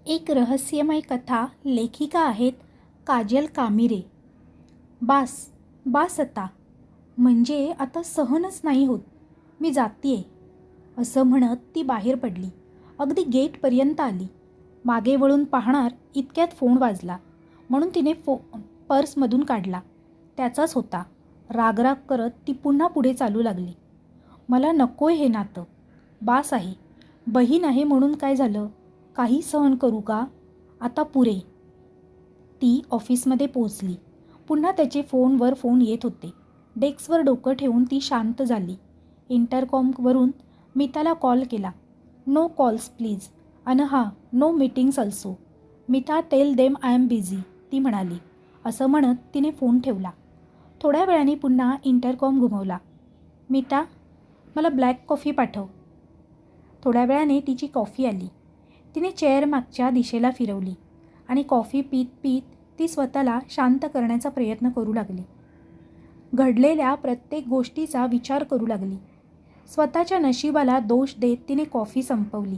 एक रहस्यमय कथा लेखिका आहेत काजल कामिरे. बास बास म्हणजे आता सहनच नाही होत, मी जातीये असं म्हणत ती बाहेर पडली. अगदी गेटपर्यंत आली. मागे वळून पाहणार इतक्यात फोन वाजला. म्हणून तिने पर्समधून काढला. त्याचाच होता. रागराग करत ती पुन्हा पुढे चालू लागली. मला नकोय हे नातं. बास आहे. बहीण आहे म्हणून काय झालं, काही सहन करू का, आता पुरे. ती ऑफिसमध्ये पोचली. पुन्हा त्याचे फोनवर फोन येत होते. डेस्कवर डोकं ठेवून ती शांत झाली. इंटरकॉमवरून मिताला कॉल केला. No calls please. हां, no meetings also. Mita tell them I am busy, ती म्हणाली. असं म्हणत तिने फोन ठेवला. थोड्या वेळाने पुन्हा इंटरकॉम घुमवला. मिता, मला ब्लॅक कॉफी पाठव. थोड्या वेळाने तिची कॉफी आली. तिने चेअर मागच्या दिशेला फिरवली आणि कॉफी पीत पीत ती स्वतःला शांत करण्याचा प्रयत्न करू लागली. घडलेल्या प्रत्येक गोष्टीचा विचार करू लागली. स्वतःच्या नशिबाला दोष देत तिने कॉफी संपवली.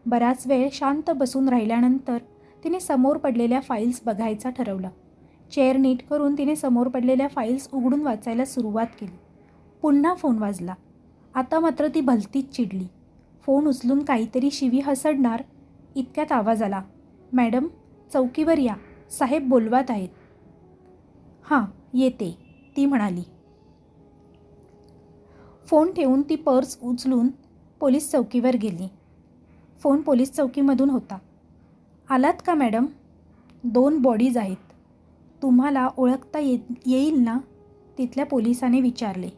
बराच वेळ शांत बसून राहिल्यानंतर तिने समोर पडलेल्या फाईल्स बघायचा ठरवलं. चेअर नीट करून तिने समोर पडलेल्या फाईल्स उघडून वाचायला सुरुवात केली. पुन्हा फोन वाजला. आता मात्र ती भलतीच चिडली. फोन उचलून काहीतरी शिवी हसडणार इतक्यात आवाज आला. मॅडम, चौकीवर या, साहेब बोलवत आहेत. हां, येते, ती म्हणाली. फोन ठेवून ती पर्स उचलून पोलीस चौकीवर गेली. फोन पोलीस चौकीमधून होता. आलात का मॅडम? 2 बॉडीज आहेत. तुम्हाला ओळखता येईल ना, तिथल्या पोलिसाने विचारले.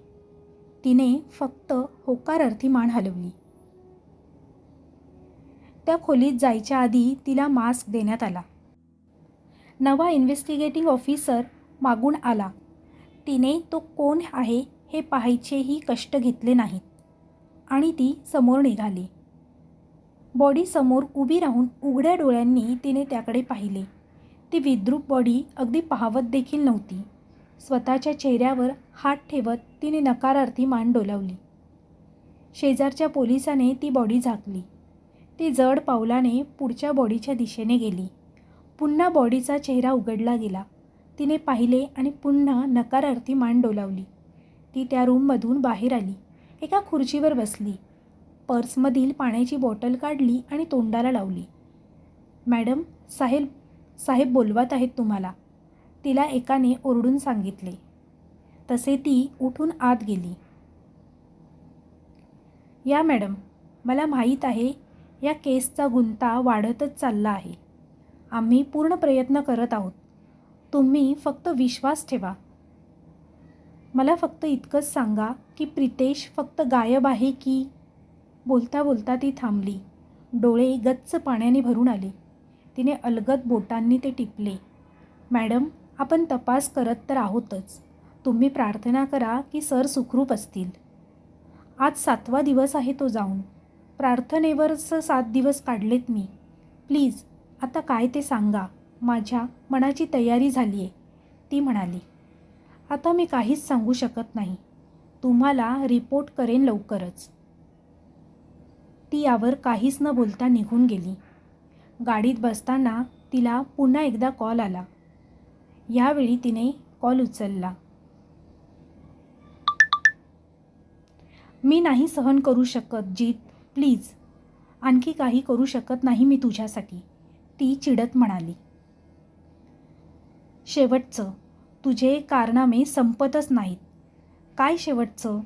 तिने फक्त होकारार्थी मान हलवली. त्या खोलीत जायच्या आधी तिला मास्क देण्यात आला. नवा इन्व्हेस्टिगेटिंग ऑफिसर मागून आला. तिने तो कोण आहे हे पाहायचेही कष्ट घेतले नाहीत आणि ती समोर निघाली. बॉडी समोर उभी राहून उघड्या डोळ्यांनी तिने त्याकडे पाहिले. ती विद्रूप बॉडी अगदी पाहवत देखील नव्हती. स्वतःच्या चेहऱ्यावर हात ठेवत तिने नकारार्थी मान डोलावली. शेजारच्या पोलिसाने ती बॉडी झाकली. ती जड पावलाने पुढच्या बॉडीच्या दिशेने गेली. पुन्हा बॉडीचा चेहरा उघडला गेला. तिने पाहिले आणि पुन्हा नकारार्थी मान डोलावली. ती त्या रूममधून बाहेर आली. एका खुर्चीवर बसली. पर्समधील पाण्याची बॉटल काढली आणि तोंडाला लावली. मॅडम, साहेब बोलवत आहेत तुम्हाला, तिला एकाने ओरडून सांगितले. तसे ती उठून आत गेली. या मॅडम, मला माहीत आहे या केसचा गुंता वाढतच चालला आहे. आम्ही पूर्ण प्रयत्न करत आहोत. तुम्ही फक्त विश्वास ठेवा. मला फक्त इतकंच सांगा की प्रितेश फक्त गायब आहे की. बोलता बोलता ती थांबली. डोळे गच्च पाण्याने भरून आले. तिने अलगद बोटांनी ते टिपले. मॅडम, आपण तपास करत तर आहोतच. तुम्ही प्रार्थना करा की सर सुखरूप असतील. आज 7वा दिवस आहे तो जाऊन. प्रार्थनेवरच 7 दिवस काढलेत मी. प्लीज आता काय ते सांगा. माझ्या मनाची तयारी झाली आहे, ती म्हणाली. आता मी काहीच सांगू शकत नाही. तुम्हाला रिपोर्ट करेन लवकरच. ती यावर काहीच न बोलता निघून गेली. गाडीत बसताना तिला पुन्हा एकदा कॉल आला. यावेळी तिने कॉल उचलला. मी नाही सहन करू शकत जीत, प्लीज. आणखी काही करू शकत नाही मी तुझ्यासाठी, ती चिडत म्हणाली. शेवटचं. तुझे कारनामे संपतच नाहीत. काय शेवटचं?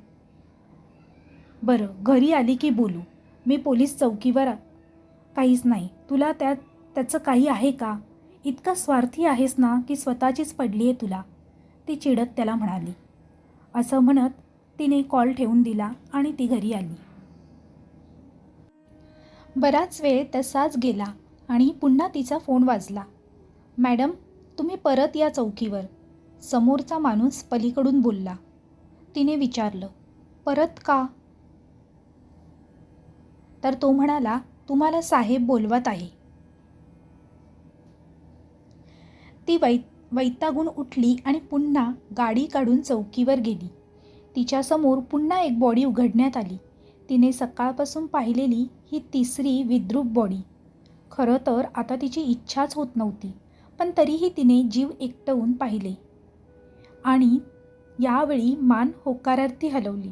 बरं, घरी आली की बोलू. मी पोलीस चौकीवर. काहीच नाही. तुला त्याचं काही आहे का? इतका स्वार्थी आहेस ना की स्वतःचीच पडली आहे तुला, ती चिडत त्याला म्हणाली. असं म्हणत तिने कॉल ठेवून दिला आणि ती घरी आली. बराच वेळ तसाच गेला आणि पुन्हा तिचा फोन वाजला. मॅडम, तुम्ही परत या चौकीवर, समोरचा माणूस पलीकडून बोलला. तिने विचारलं, परत का? तर तो म्हणाला, तुम्हाला साहेब बोलवत आहे. ती वैतागून उठली आणि पुन्हा गाडी काढून चौकीवर गेली. तिच्यासमोर पुन्हा एक बॉडी उघडण्यात आली. तिने सकाळपासून पाहिलेली ही 3री विद्रूप बॉडी. खरं तर आता तिची इच्छाच होत नव्हती, पण तरीही तिने जीव एकटवून पाहिले आणि यावेळी मान होकारार्थी हलवली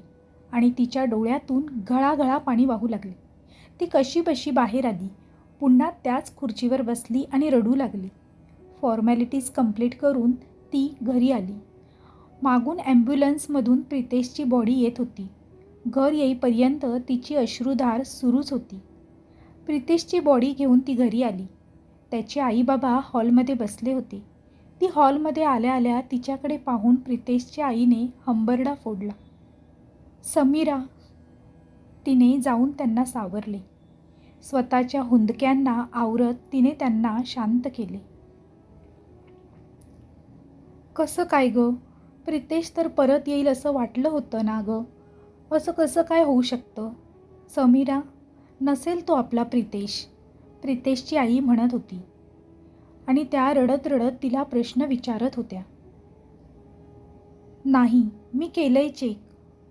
आणि तिच्या डोळ्यातून घळाघळा पाणी वाहू लागले. ती कशीबशी बाहेर आली, पुन्हा त्याच खुर्चीवर बसली आणि रडू लागली. फॉर्मॅलिटीज कंप्लीट करून ती घरी आली. मागून ॲम्ब्युलन्समधून प्रितेशची बॉडी येत होती. घर येईपर्यंत तिची अश्रुधार सुरूच होती. प्रितेशची बॉडी घेऊन ती घरी आली. त्याचे आई बाबा हॉलमध्ये बसले होते. ती हॉलमध्ये आल्या आल्या तिच्याकडे पाहून प्रितेशच्या आईने हंबरडा फोडला. समीरा! तिने जाऊन त्यांना सावरले. स्वतःच्या हुंदक्यांना आवरत तिने त्यांना शांत केले. कसं काय गं? प्रितेश तर परत येईल असं वाटलं होतं ना गं? असं कसं काय होऊ शकतं? समीरा, नसेल तो आपला प्रितेश, प्रितेशची आई म्हणत होती आणि त्या रडत रडत तिला प्रश्न विचारत होत्या. नाही, मी केलंय चेक,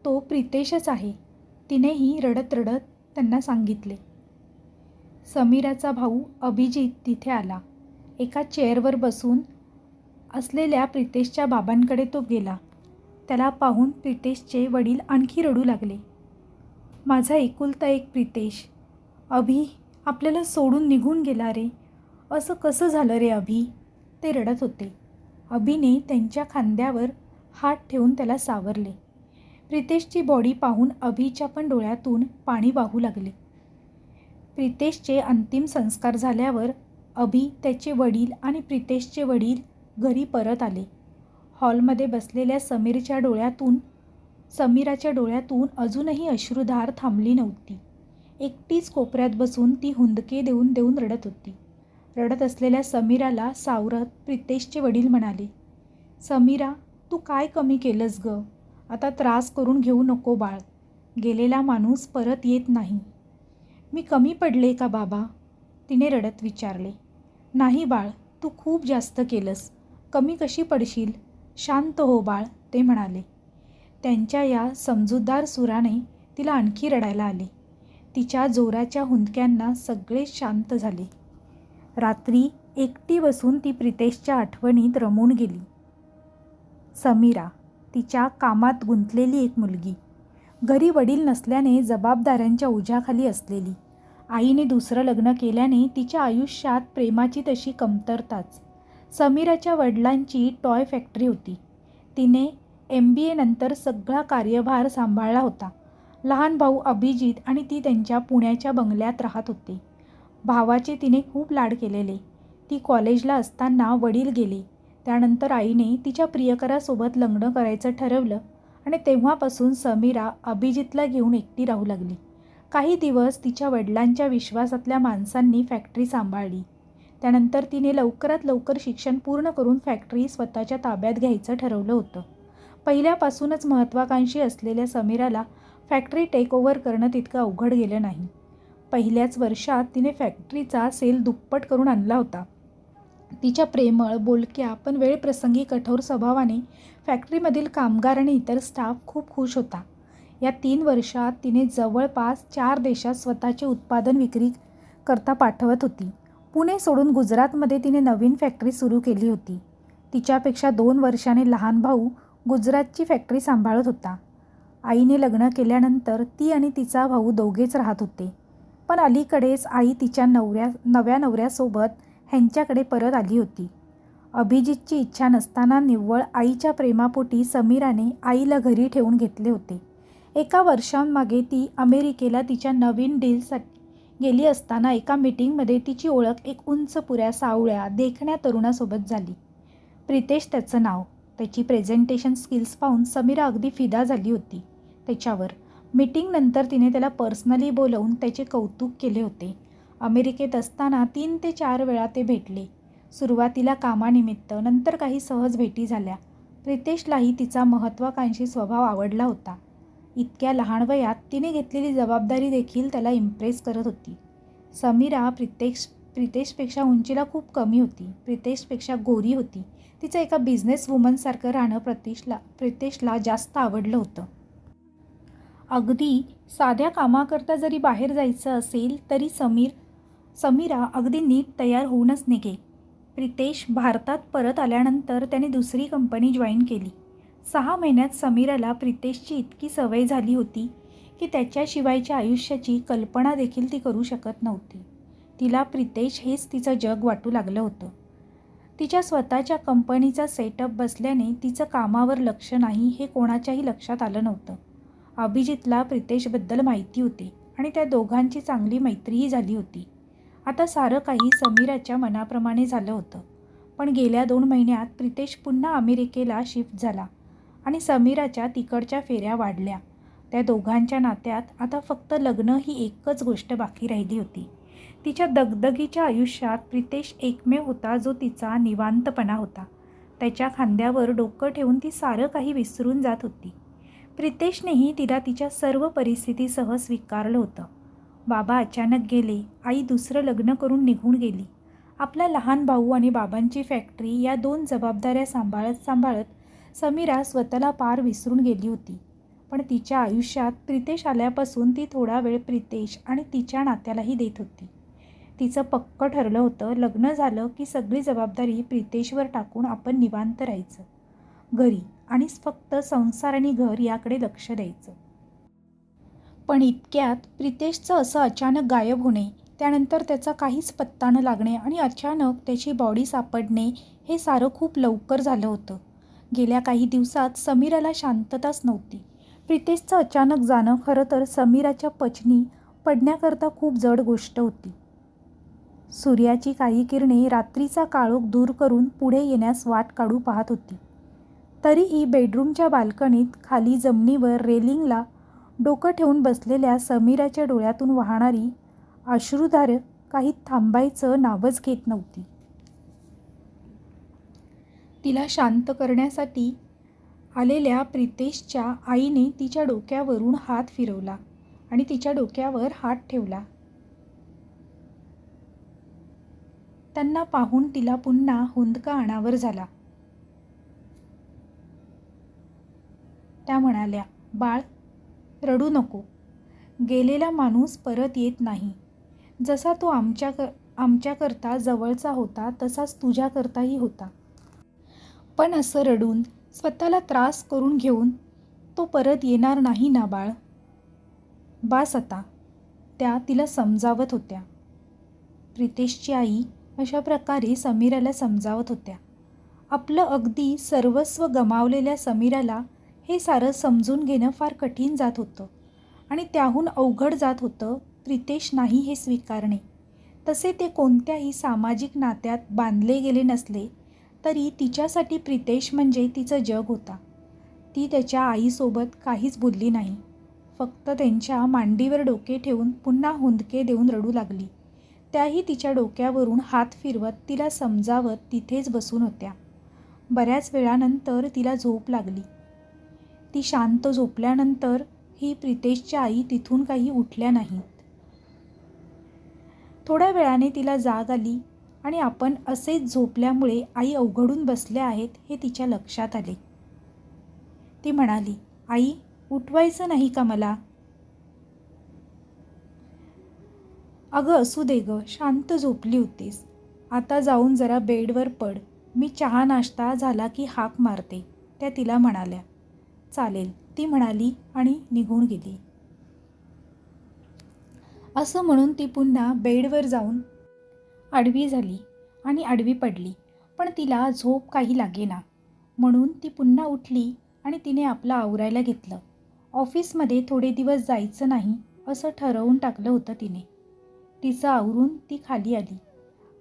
तो प्रितेशच आहे, तिनेही रडत रडत त्यांना सांगितले. समीराचा भाऊ अभिजित तिथे आला. एका चेअरवर बसून असलेल्या प्रितेशच्या बाबांकडे तो गेला. त्याला पाहून प्रितेशचे वडील आणखी रडू लागले. माझा एकुलता एक प्रितेश, अभि आपल्याला सोडून निघून गेला रे, असं कसं झालं रे अभि? ते रडत होते. अभिने त्यांच्या खांद्यावर हात ठेवून त्याला सावरले. प्रितेशची बॉडी पाहून अभिच्या पण डोळ्यातून पाणी वाहू लागले. प्रितेशचे अंतिम संस्कार झाल्यावर अभि, त्याचे वडील आणि प्रितेशचे वडील घरी परत आले. हॉलमध्ये बसलेल्या समीराच्या डोळ्यातून अजूनही अश्रुधार थांबली नव्हती. एकटीच कोपऱ्यात बसून ती हुंदके देऊन देऊन रडत होती. रडत असलेल्या समीराला सावरत प्रितेशचे वडील म्हणाले, समीरा, तू काय कमी केलंस गं? आता त्रास करून घेऊ नको बाळ, गेलेला माणूस परत येत नाही. मी कमी पडले का बाबा? तिने रडत विचारले. नाही बाळ, तू खूप जास्त केलंस, कमी कशी पडशील? शांत हो बाळ, ते म्हणाले. त्यांच्या या समजूतदार सुराने तिला आणखी रडायला आले. तिच्या जोराच्या हुंदक्यांना सगळे शांत झाले. रात्री एकटी बसून ती प्रितेशच्या आठवणीत रमून गेली. समीरा, तिच्या कामात गुंतलेली एक मुलगी, घरी वडील नसल्याने जबाबदाऱ्यांच्या ओझ्याखाली असलेली. आईने दुसरं लग्न केल्याने तिच्या आयुष्यात प्रेमाची तशी कमतरताच. समीराच्या वडिलांची टॉय फॅक्टरी होती. तिने MBA नंतर सगळा कार्यभार सांभाळला होता. लहान भाऊ अभिजित आणि ती त्यांच्या पुण्याच्या बंगल्यात राहत होते. भावाचे तिने खूप लाड केलेले. ती कॉलेजला असताना वडील गेले. त्यानंतर आईने तिच्या प्रियकरासोबत लग्न करायचं ठरवलं आणि तेव्हापासून समीरा अभिजितला घेऊन एकटी राहू लागली. काही दिवस तिच्या वडिलांच्या विश्वासातल्या माणसांनी फॅक्टरी सांभाळली. त्यानंतर तिने लवकरात लवकर शिक्षण पूर्ण करून फॅक्टरी स्वतःच्या ताब्यात घ्यायचं ठरवलं होतं. पहिल्यापासूनच महत्त्वाकांक्षी असलेल्या समीराला फॅक्टरी टेकओव्हर करणं तितकं अवघड गेलं नाही. पहिल्याच वर्षात तिने फॅक्टरीचा सेल दुप्पट करून आणला होता. तिच्या प्रेमळ, बोलक्या पण वेळप्रसंगी कठोर स्वभावाने फॅक्टरीमधील कामगार आणि इतर स्टाफ खूप खुश होता. या 3 वर्षात तिने जवळपास 4 देशात स्वतःचे उत्पादन विक्री करता पाठवत होती. पुणे सोडून गुजरातमध्ये तिने नवीन फॅक्टरी सुरू केली होती. तिच्यापेक्षा 2 वर्षाने लहान भाऊ गुजरातची फॅक्टरी सांभाळत होता. आईने लग्न केल्यानंतर ती आणि तिचा भाऊ दोघेच राहत होते. पण अलीकडेच आई तिच्या नव्या नवऱ्यासोबत ह्यांच्याकडे परत आली होती. अभिजितची इच्छा नसताना निव्वळ आईच्या प्रेमापोटी समीराने आईला घरी ठेवून घेतले होते. एका वर्षांमागे ती अमेरिकेला तिच्या नवीन डीलसाठी गेली असताना एका मीटिंगमध्ये तिची ओळख एक उंचपुऱ्या, सावळ्या, देखण्या तरुणासोबत झाली. प्रितेश त्याचं नाव. त्याची प्रेझेंटेशन स्किल्स पाहून समीरा अगदी फिदा झाली होती त्याच्यावर. मीटिंगनंतर तिने त्याला पर्सनली बोलवून त्याचे कौतुक केले होते. अमेरिकेत असताना 3 ते 4 वेळा ते भेटले. सुरुवातीला कामानिमित्त, नंतर काही सहज भेटी झाल्या. प्रितेशलाही तिचा महत्त्वाकांक्षी स्वभाव आवडला होता. इतक्या लहान वयात तिने घेतलेली जबाबदारी देखील त्याला इम्प्रेस करत होती. समीरा प्रितेशपेक्षा उंचीला खूप कमी होती. प्रितेशपेक्षा गोरी होती. तिचं एका बिझनेस वुमनसारखं राहणं प्रितेशला जास्त आवडलं होतं. अगदी साध्या कामाकरता जरी बाहेर जायचं असेल तरी समीर समीरा अगदी नीट तयार होऊनच निघे. प्रितेश भारतात परत आल्यानंतर त्याने दुसरी कंपनी जॉईन केली. 6 महिन्यात समीराला प्रितेशची इतकी सवय झाली होती की त्याच्याशिवायच्या आयुष्याची कल्पना देखील ती करू शकत नव्हती. तिला प्रितेश हेच तिचं जग वाटू लागलं होतं. तिच्या स्वतःच्या कंपनीचा सेटअप बसल्याने तिचं कामावर लक्ष नाही हे कोणाच्याही लक्षात आलं नव्हतं. अभिजितला प्रितेशबद्दल माहिती होती आणि त्या दोघांची चांगली मैत्रीही झाली होती. आता सारं काही समीराच्या मनाप्रमाणे झालं होतं. पण गेल्या 2 महिन्यात प्रितेश पुन्हा अमेरिकेला शिफ्ट झाला आणि समीराच्या तिकडच्या फेऱ्या वाढल्या. त्या दोघांच्या नात्यात आता फक्त लग्न ही एकच गोष्ट बाकी राहिली होती. तिच्या दगदगीच्या आयुष्यात प्रितेश एकमेव होता जो तिचा निवांतपणा होता. त्याच्या खांद्यावर डोकं ठेवून ती सारं काही विसरून जात होती. प्रितेशनेही तिला तिच्या सर्व परिस्थितीसह स्वीकारलं होतं. बाबा अचानक गेले, आई दुसरं लग्न करून निघून गेली. आपला लहान भाऊ आणि बाबांची फॅक्टरी या 2 जबाबदाऱ्या सांभाळत समीरा स्वतःला पार विसरून गेली होती. पण तिच्या आयुष्यात प्रितेश आल्यापासून ती थोडा वेळ प्रितेश आणि तिच्या नात्यालाही देत होती. तिचं पक्कं ठरलं होतं, लग्न झालं की सगळी जबाबदारी प्रितेशवर टाकून आपण निवांत राहायचं, घरी आणि फक्त संसार आणि घर याकडे लक्ष द्यायचं. पण इतक्यात प्रितेशचं असं अचानक गायब होणे, त्यानंतर त्याचा काहीच पत्ता न लागणे आणि अचानक त्याची बॉडी सापडणे हे सारं खूप लवकर झालं होतं. गेल्या काही दिवसात समीराला शांतताच नव्हती. प्रितेशचं अचानक जाणं खरं तर समीराच्या पचनी पडण्याकरता खूप जड गोष्ट होती. सूर्याची काही किरणे रात्रीचा काळोख दूर करून पुढे येण्यास वाट काढू पाहत होती. तरीही बेडरूमच्या बाल्कनीत खाली जमिनीवर रेलिंगला डोकं ठेवून बसलेल्या समीराच्या डोळ्यातून वाहणारी अश्रुधार काही थांबायचं नावच घेत नव्हती. तिला शांत करण्यासाठी आलेल्या प्रितेशच्या आईने तिच्या डोक्यावरून हात फिरवला आणि तिच्या डोक्यावर हात ठेवला. त्यांना पाहून तिला पुन्हा हुंदका अनावर झाला. त्या म्हणाल्या, बाळ, रडू नको. गेलेला माणूस परत येत नाही. जसा तो आमच्याकरता जवळचा होता तसाच तुझ्याकरताही होता. पण असं रडून स्वतःला त्रास करून घेऊन तो परत येणार नाही ना बाळ. बास आता, त्या तिला समजावत होत्या. प्रितेशची आई अशा प्रकारे समीराला समजावत होत्या. आपलं अगदी सर्वस्व गमावलेल्या समीराला हे सारं समजून घेणं फार कठीण जात होतं आणि त्याहून अवघड जात होतं प्रितेश नाही हे स्वीकारणे. तसे ते कोणत्याही सामाजिक नात्यात बांधले गेले नसले तरी तिच्यासाठी प्रितेश म्हणजे तिचं जग होता. ती त्याच्या आईसोबत काहीच बोलली नाही. फक्त त्यांच्या मांडीवर डोके ठेवून पुन्हा हुंदके देऊन रडू लागली. त्याही तिच्या डोक्यावरून हात फिरवत तिला समजावत तिथेच बसून होत्या. बऱ्याच वेळानंतर तिला झोप लागली. ती शांत झोपल्यानंतर ही प्रितेशच्या आई तिथून काही उठल्या नाहीत. थोड्या वेळाने तिला जाग आली आणि आपण असेच झोपल्यामुळे आई अवघडून बसल्या आहेत हे तिच्या लक्षात आले. ती म्हणाली, आई, उठवायचं नाही का मला? अगं असू दे गं, शांत झोपली होतीस. आता जाऊन जरा बेडवर पड. मी चहा नाश्ता झाला की हाक मारते, त्या तिला म्हणाल्या. चालेल, ती म्हणाली आणि निघून गेली. असं म्हणून ती पुन्हा बेडवर जाऊन आडवी झाली आणि आडवी पडली. पण तिला झोप काही लागेना. म्हणून ती पुन्हा उठली आणि तिने आपलं आवरायला घेतलं. ऑफिसमध्ये थोडे दिवस जायचं नाही असं ठरवून टाकलं होतं तिने. तिचं आवरून ती खाली आली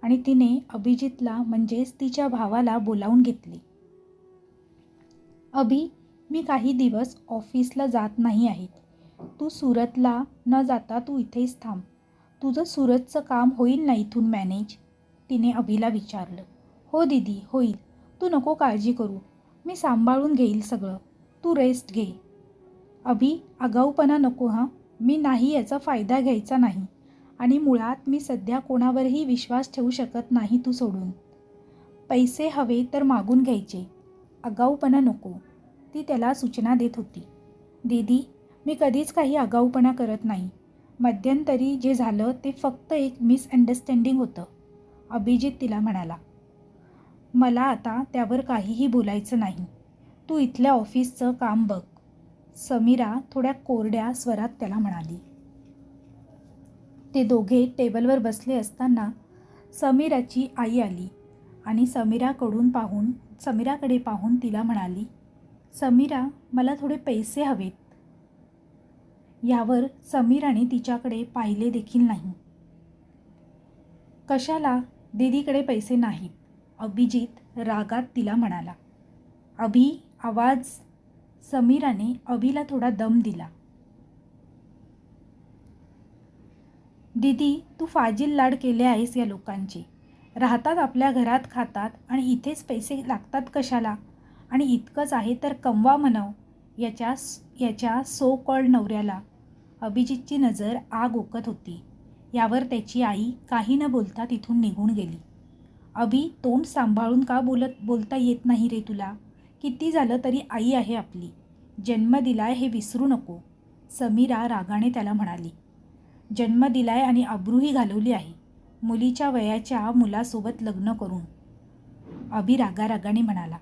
आणि तिने अभिजितला म्हणजेच तिच्या भावाला बोलावून घेतले. अभि, मी काही दिवस ऑफिसला जात नाही आहे. तू सुरतला न जाता तू इथेच थांब. तुझं सुरतचं काम होईल ना इथून मॅनेज? तिने अभिला विचारलं. हो दीदी, होईल. तू नको काळजी करू. मी सांभाळून घेईल सगळं. तू रेस्ट घे. अभि, आगाऊपणा नको हां. मी नाही याचा फायदा घ्यायचा नाही आणि मुळात मी सध्या कोणावरही विश्वास ठेवू शकत नाही तू सोडून. पैसे हवे तर मागून घ्यायचे, आगाऊपणा नको. ती त्याला सूचना देत होती. दीदी, मी कधीच काही आगाऊपणा करत नाही. मध्यंतरी जे झालं ते फक्त एक मिसअंडरस्टँडिंग होतं, अभिजित तिला म्हणाला. मला आता त्यावर काहीही बोलायचं नाही. तू इथल्या ऑफिसचं काम बघ, समीरा थोड्या कोरड्या स्वरात त्याला म्हणाली. ते दोघे टेबलवर बसले असताना समीराची आई आली आणि समीराकडे पाहून तिला म्हणाली, समीरा, मला थोडे पैसे हवेत. यावर समीराने तिच्याकडे पाहिले देखील नाही. कशाला? दीदीकडे पैसे नाहीत, अभिजित रागात तिला म्हणाला. अभि, आवाज. समीराने अभिला थोडा दम दिला. दीदी, तू फाजील लाड केले आहेस या लोकांचे. राहतात आपल्या घरात, खातात आणि इथेच पैसे लागतात कशाला? आणि इतकंच आहे तर कमवा म्हणाव याच्या सो कॉल्ड नवऱ्याला. अभिजितची नजर आग ओकत होती. यावर त्याची आई काही न बोलता तिथून निघून गेली. अभि, तोंड सांभाळून का बोलता येत नाही रे तुला? किती झालं तरी आई आहे आपली. जन्म दिलाय हे विसरू नको, समीरा रागाने त्याला म्हणाली. जन्म दिलाय आणि अब्रूही घालवली आहे, मुलीच्या वयाच्या मुलासोबत लग्न करून, अभि रागारागाने म्हणाला.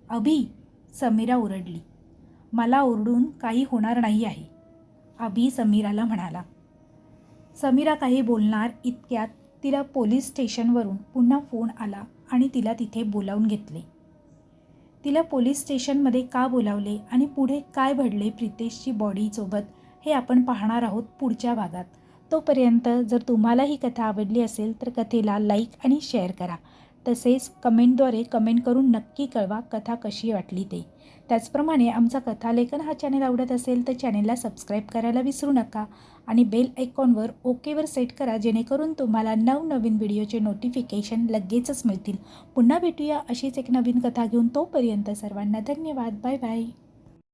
अभि, समीरा ओरडली. मला ओरडून काही होणार नाही आहे, अभि समीराला म्हणाला. समीरा काही बोलणार इतक्यात तिला पोलीस स्टेशनवरून पुन्हा फोन आला आणि तिला तिथे बोलावून घेतले. तिला पोलीस स्टेशनमध्ये का बोलावले आणि पुढे काय घडले प्रितेशची बॉडीसोबत हे आपण पाहणार आहोत पुढच्या भागात. तोपर्यंत जर तुम्हाला ही कथा आवडली असेल तर कथेला लाईक आणि शेअर करा. तसेच कमेंटद्वारे कमेंट करून नक्की कळवा कथा कशी वाटली ते. त्याचप्रमाणे आमचा कथालेखन हा चॅनल आवडत असेल तर चॅनलला सबस्क्राईब करायला विसरू नका आणि बेल आयकॉनवर ओकेवर सेट करा, जेणेकरून तुम्हाला नवनवीन व्हिडिओचे नोटिफिकेशन लगेचच मिळतील. पुन्हा भेटूया अशीच एक नवीन कथा घेऊन. तोपर्यंत सर्वांना धन्यवाद. Bye bye.